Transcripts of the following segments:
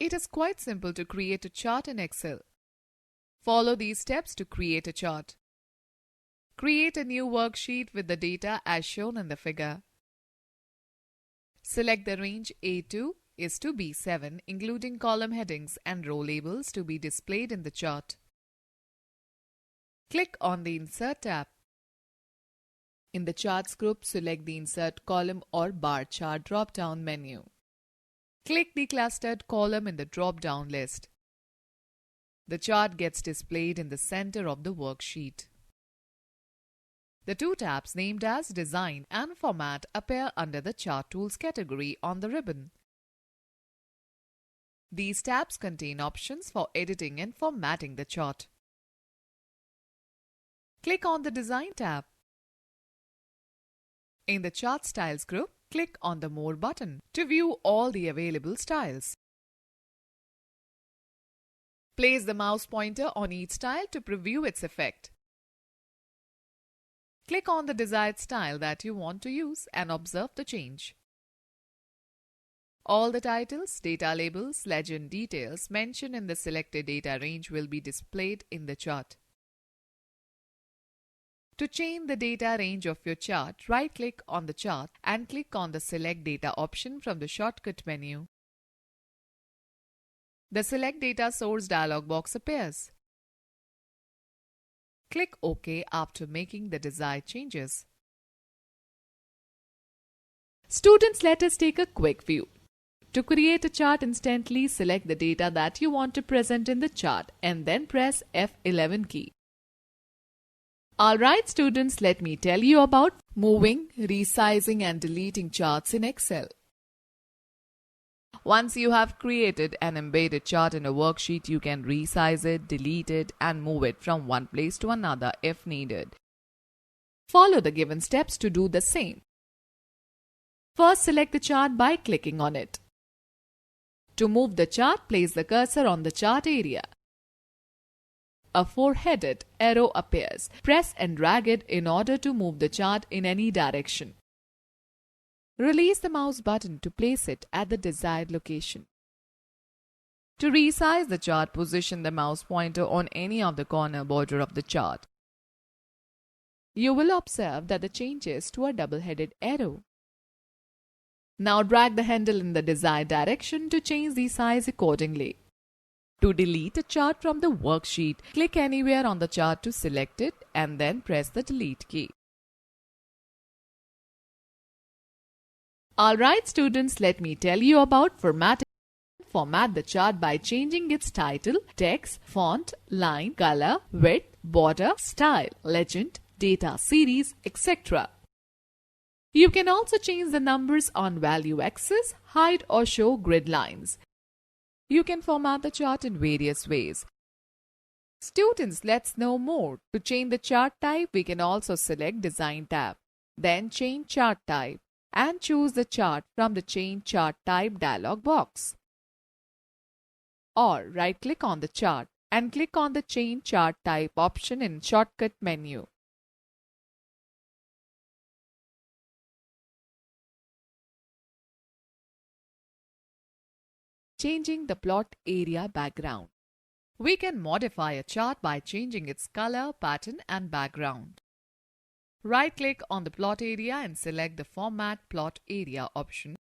It is quite simple to create a chart in Excel. Follow these steps to create a chart. Create a new worksheet with the data as shown in the figure. Select the range A2 is to B7, including column headings and row labels to be displayed in the chart. Click on the Insert tab. In the Charts group, select the Insert Column or Bar Chart drop-down menu. Click the clustered column in the drop-down list. The chart gets displayed in the center of the worksheet. The two tabs named as Design and Format appear under the Chart Tools category on the ribbon. These tabs contain options for editing and formatting the chart. Click on the Design tab. In the Chart Styles group, click on the More button to view all the available styles. Place the mouse pointer on each style to preview its effect. Click on the desired style that you want to use and observe the change. All the titles, data labels, legend details mentioned in the selected data range will be displayed in the chart. To change the data range of your chart, right-click on the chart and click on the Select Data option from the shortcut menu. The Select Data Source dialog box appears. Click OK after making the desired changes. Students, let us take a quick view. To create a chart instantly, select the data that you want to present in the chart and then press F11 key. Alright students, let me tell you about moving, resizing and deleting charts in Excel. Once you have created an embedded chart in a worksheet, you can resize it, delete it and move it from one place to another if needed. Follow the given steps to do the same. First, select the chart by clicking on it. To move the chart, place the cursor on the chart area. A four-headed arrow appears. Press and drag it in order to move the chart in any direction. Release the mouse button to place it at the desired location. To resize the chart, position the mouse pointer on any of the corner border of the chart. You will observe that the changes to a double-headed arrow. Now drag the handle in the desired direction to change the size accordingly. To delete a chart from the worksheet, click anywhere on the chart to select it and then press the Delete key. Alright students, let me tell you about formatting. Format the chart by changing its title, text, font, line, color, width, border, style, legend, data series, etc. You can also change the numbers on value axis, hide or show grid lines. You can format the chart in various ways. Students, let's know more. To change the chart type, we can also select Design tab. Then change Chart type and choose the chart from the Change Chart Type dialog box. Or right-click on the chart and click on the Change Chart Type option in shortcut menu. Changing the plot area background. We can modify a chart by changing its color, pattern and background. Right-click on the plot area and select the Format Plot Area option.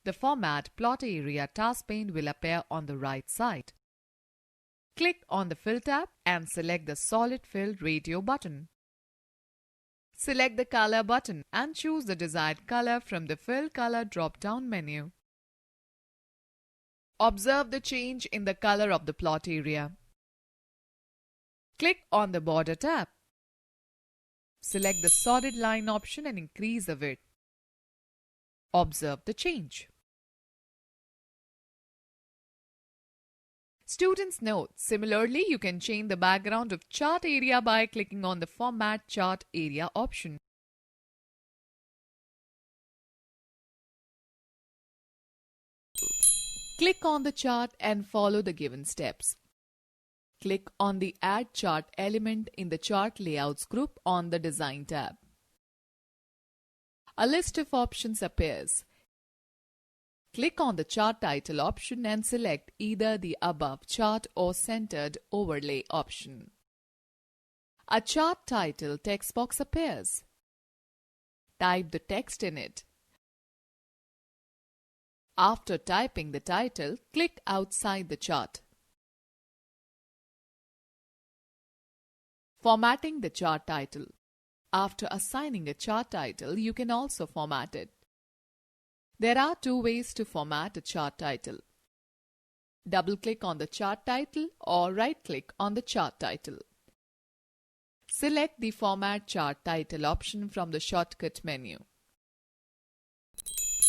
The Format Plot Area task pane will appear on the right side. Click on the Fill tab and select the Solid Fill Radio button. Select the Color button and choose the desired color from the Fill Color drop-down menu. Observe the change in the color of the plot area. Click on the Border tab. Select the solid line option and increase the width. Observe the change. Students note, similarly you can change the background of chart area by clicking on the Format Chart Area option. Click on the chart and follow the given steps. Click on the Add Chart element in the Chart Layouts group on the Design tab. A list of options appears. Click on the chart title option and select either the above chart or centered overlay option. A chart title text box appears. Type the text in it. After typing the title, click outside the chart. Formatting the chart title. After assigning a chart title, you can also format it. There are two ways to format a chart title. Double-click on the chart title or right-click on the chart title. Select the Format Chart Title option from the shortcut menu.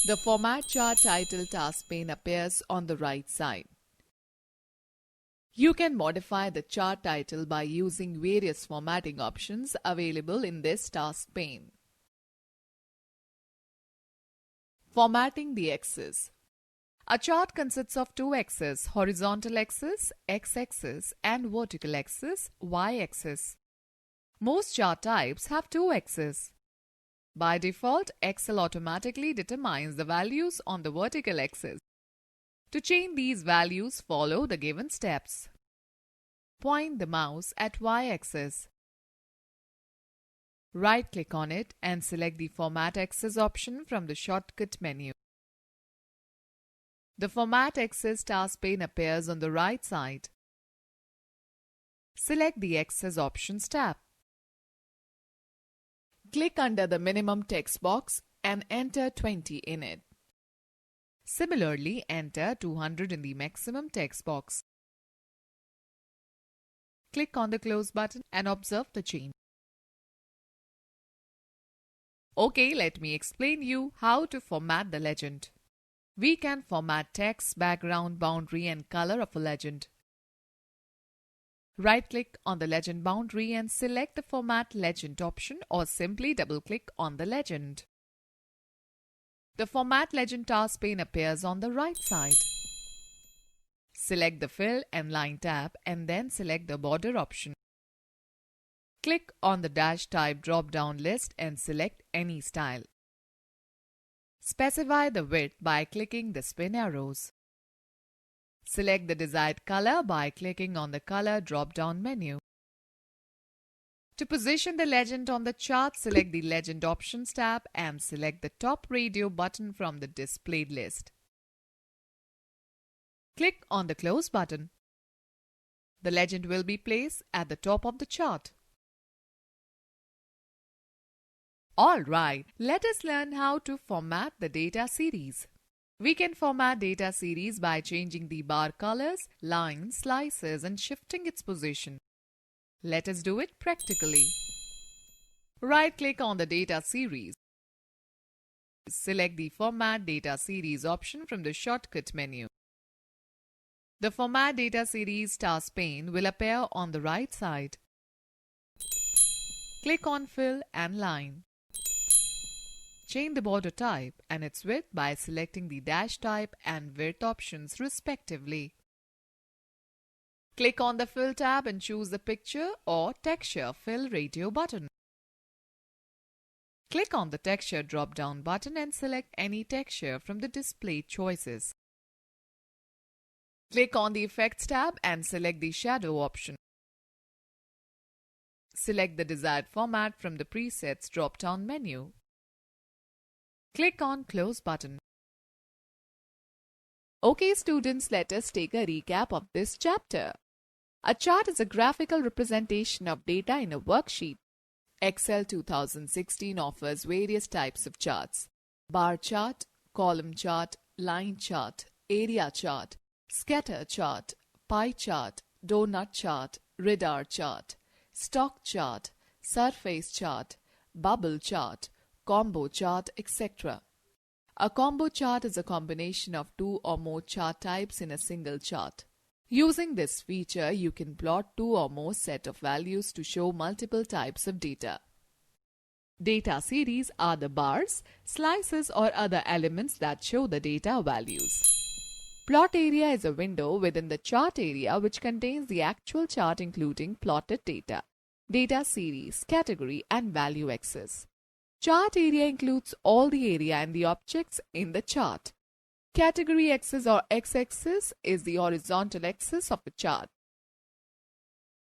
The Format Chart Title task pane appears on the right side. You can modify the chart title by using various formatting options available in this task pane. Formatting the axis. A chart consists of two axes, horizontal axis, x-axis, and vertical axis, y-axis. Most chart types have two axes. By default, Excel automatically determines the values on the vertical axis. To change these values, follow the given steps. Point the mouse at y-axis. Right-click on it and select the Format Axis option from the shortcut menu. The Format Axis task pane appears on the right side. Select the Axis Options tab. Click under the minimum text box and enter 20 in it. Similarly, enter 200 in the maximum text box. Click on the Close button and observe the change. Okay, let me explain you how to format the legend. We can format text, background, boundary and color of a legend. Right-click on the legend boundary and select the Format Legend option or simply double-click on the legend. The Format Legend task pane appears on the right side. Select the Fill and Line tab and then select the Border option. Click on the Dash Type drop-down list and select any style. Specify the width by clicking the spin arrows. Select the desired color by clicking on the Color drop-down menu. To position the legend on the chart, select the Legend Options tab and select the top radio button from the displayed list. Click on the Close button. The legend will be placed at the top of the chart. Alright, let us learn how to format the data series. We can format data series by changing the bar colors, lines, slices and shifting its position. Let us do it practically. Right-click on the data series. Select the Format Data Series option from the shortcut menu. The Format Data Series task pane will appear on the right side. Click on Fill and Line. Change the border type and its width by selecting the Dash Type and Width options respectively. Click on the Fill tab and choose the Picture or Texture Fill Radio button. Click on the Texture drop-down button and select any texture from the displayed choices. Click on the Effects tab and select the Shadow option. Select the desired format from the Presets drop-down menu. Click on Close button. Okay students, let us take a recap of this chapter. A chart is a graphical representation of data in a worksheet. Excel 2016 offers various types of charts: bar chart, column chart, line chart, area chart, scatter chart, pie chart, donut chart, radar chart, stock chart, surface chart, bubble chart, combo chart, etc. A combo chart is a combination of two or more chart types in a single chart. Using this feature, you can plot two or more set of values to show multiple types of data. Data series are the bars, slices or other elements that show the data values. Plot area is a window within the chart area which contains the actual chart including plotted data, data series, category and value axis. Chart area includes all the area and the objects in the chart. Category axis or x-axis is the horizontal axis of the chart.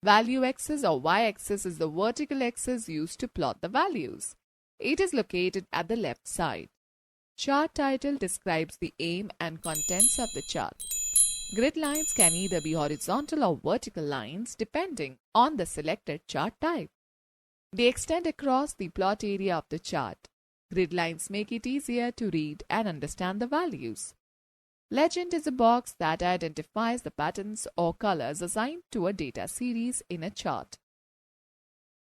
Value axis or y-axis is the vertical axis used to plot the values. It is located at the left side. Chart title describes the aim and contents of the chart. Grid lines can either be horizontal or vertical lines depending on the selected chart type. They extend across the plot area of the chart. Grid lines make it easier to read and understand the values. Legend is a box that identifies the patterns or colors assigned to a data series in a chart.